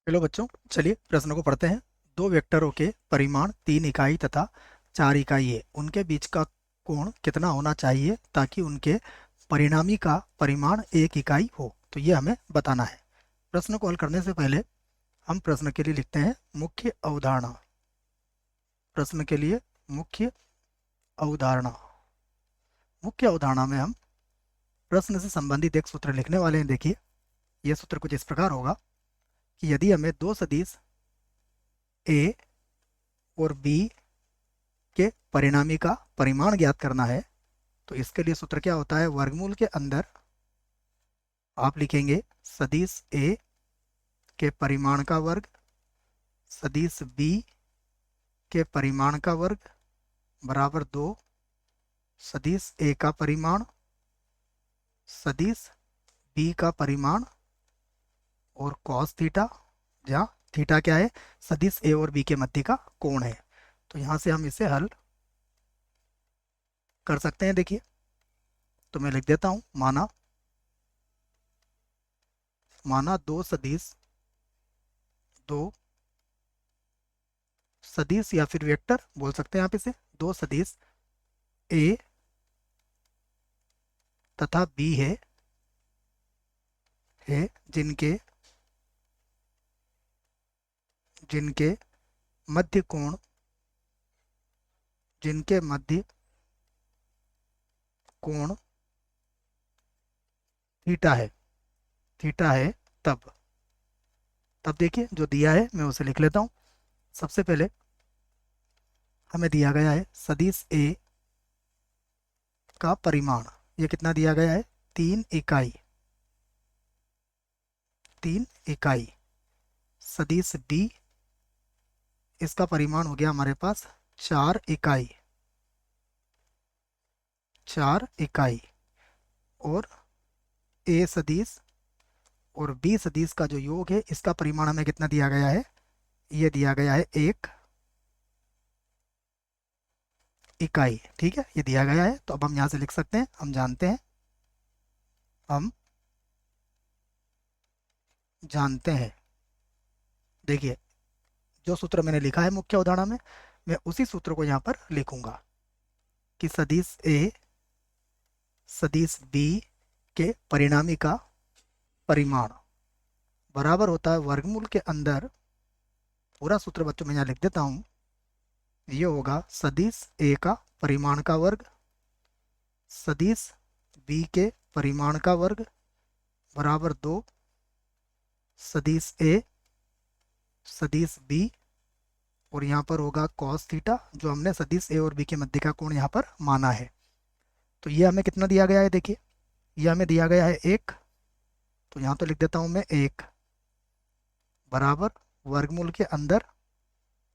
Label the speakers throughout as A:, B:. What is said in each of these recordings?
A: Hello बच्चों, चलिए प्रश्नों को पढ़ते हैं। दो वेक्टरों के परिमाण 3 इकाई तथा 4 इकाई है, उनके बीच का कोण कितना होना चाहिए ताकि उनके परिणामी का परिमाण 1 इकाई हो। तो ये हमें बताना है। प्रश्न को हल करने से पहले हम प्रश्न के लिए लिखते हैं मुख्य अवधारणा। प्रश्न के लिए मुख्य अवधारणा। मुख्य अवधारणा में हम प्रश्न से संबंधित एक सूत्र लिखने वाले हैं। देखिए, यह सूत्र कुछ इस प्रकार होगा कि यदि हमें दो सदिश ए और बी के परिणामी का परिमाण ज्ञात करना है, तो इसके लिए सूत्र क्या होता है? वर्गमूल के अंदर आप लिखेंगे सदिश ए के परिमाण का वर्ग सदिश बी के परिमाण का वर्ग बराबर 2 सदिश ए का परिमाण सदिश बी का परिमाण और कॉस थीटा, जहाँ थीटा क्या है? सदिश ए और बी के मध्य का कोण है। तो यहाँ से हम इसे हल कर सकते हैं। देखिए, तो मैं लिख देता हूँ, माना दो सदिश या फिर वेक्टर बोल सकते हैं आप इसे, दो सदिश ए तथा बी है जिनके जिनके मध्य कोण जिनके मध्य कोण थीटा है तब तब देखिए, जो दिया है मैं उसे लिख लेता हूँ। सबसे पहले हमें दिया गया है सदिश ए का परिमाण, ये कितना दिया गया है? 3 इकाई। सदिश बी, इसका परिमाण हो गया हमारे पास 4 इकाई। और ए सदिश और बी सदिश का जो योग है, इसका परिमाण हमें कितना दिया गया है? ये दिया गया है 1 इकाई। ठीक है, ये दिया गया है। तो अब हम यहाँ से लिख सकते हैं, हम जानते हैं। देखिए, जो सूत्र मैंने लिखा है मुख्य अवधारणा में, मैं उसी सूत्र को यहाँ पर लिखूंगा कि सदिश ए सदिश बी के परिणामी का परिमाण बराबर होता है वर्गमूल के अंदर, पूरा सूत्र बच्चों मैं यहाँ लिख देता हूँ, ये होगा सदिश ए का परिमाण का वर्ग सदिश बी के परिमाण का वर्ग बराबर 2 सदिश ए सदिश बी, और यहाँ पर होगा कॉस थीटा, जो हमने सदिश ए और बी के मध्य का कोण यहाँ पर माना है। तो ये हमें कितना दिया गया है? देखिए, ये हमें दिया गया है 1, तो यहाँ तो लिख देता हूँ मैं 1 बराबर वर्गमूल के अंदर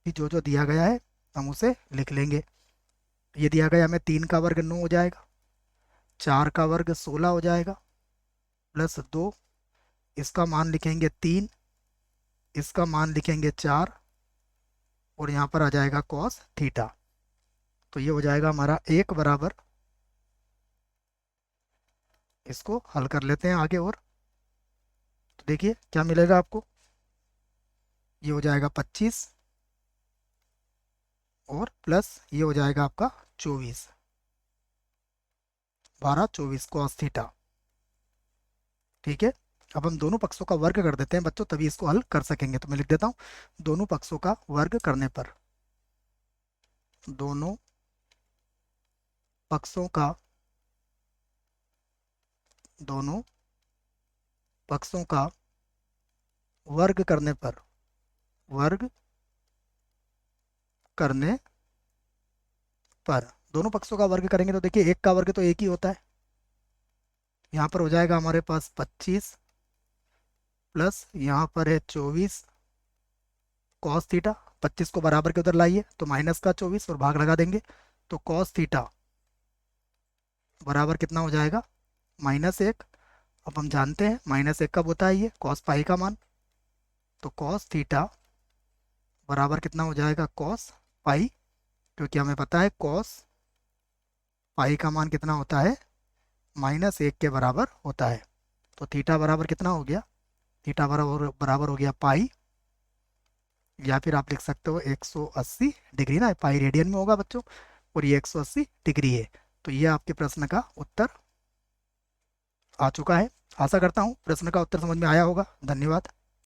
A: भी जो जो दिया गया है हम उसे लिख लेंगे। ये दिया गया हमें 3 का वर्ग 9 हो जाएगा, 4 का वर्ग 16 हो जाएगा, प्लस 2, इसका मान लिखेंगे 3, इसका मान लिखेंगे 4, और यहाँ पर आ जाएगा कॉस थीटा। तो ये हो जाएगा हमारा 1 बराबर, इसको हल कर लेते हैं आगे। और तो देखिए क्या मिलेगा आपको, ये हो जाएगा 25 और प्लस ये हो जाएगा आपका 24, 12 24 कॉस थीटा। ठीक है, अब हम दोनों पक्षों का वर्ग कर देते हैं बच्चों, तभी इसको हल कर सकेंगे। तो मैं लिख देता हूँ, दोनों पक्षों का वर्ग करने पर दोनों पक्षों का दोनों पक्षों का वर्ग वर्ग करने पर दोनों पक्षों का वर्ग करेंगे तो देखिए, 1 का वर्ग तो 1 ही होता है। यहाँ पर हो जाएगा हमारे पास 25 प्लस यहाँ पर है 24 कॉस थीटा। 25 को बराबर के उधर लाइए तो माइनस का 24 और भाग लगा देंगे, तो कॉस थीटा बराबर कितना हो जाएगा? -1। अब हम जानते हैं -1 कब होता है? ये कॉस पाई का मान। तो कॉस थीटा बराबर कितना हो जाएगा? कॉस पाई, क्योंकि हमें पता है कॉस पाई का मान कितना होता है? -1 के बराबर होता है। तो थीटा बराबर कितना हो गया? थीटा बराबर बराबर हो गया पाई, या फिर आप लिख सकते हो 180 डिग्री ना, पाई रेडियन में होगा बच्चों, और ये 180 डिग्री है। तो ये आपके प्रश्न का उत्तर आ चुका है। आशा करता हूँ प्रश्न का उत्तर समझ में आया होगा। धन्यवाद।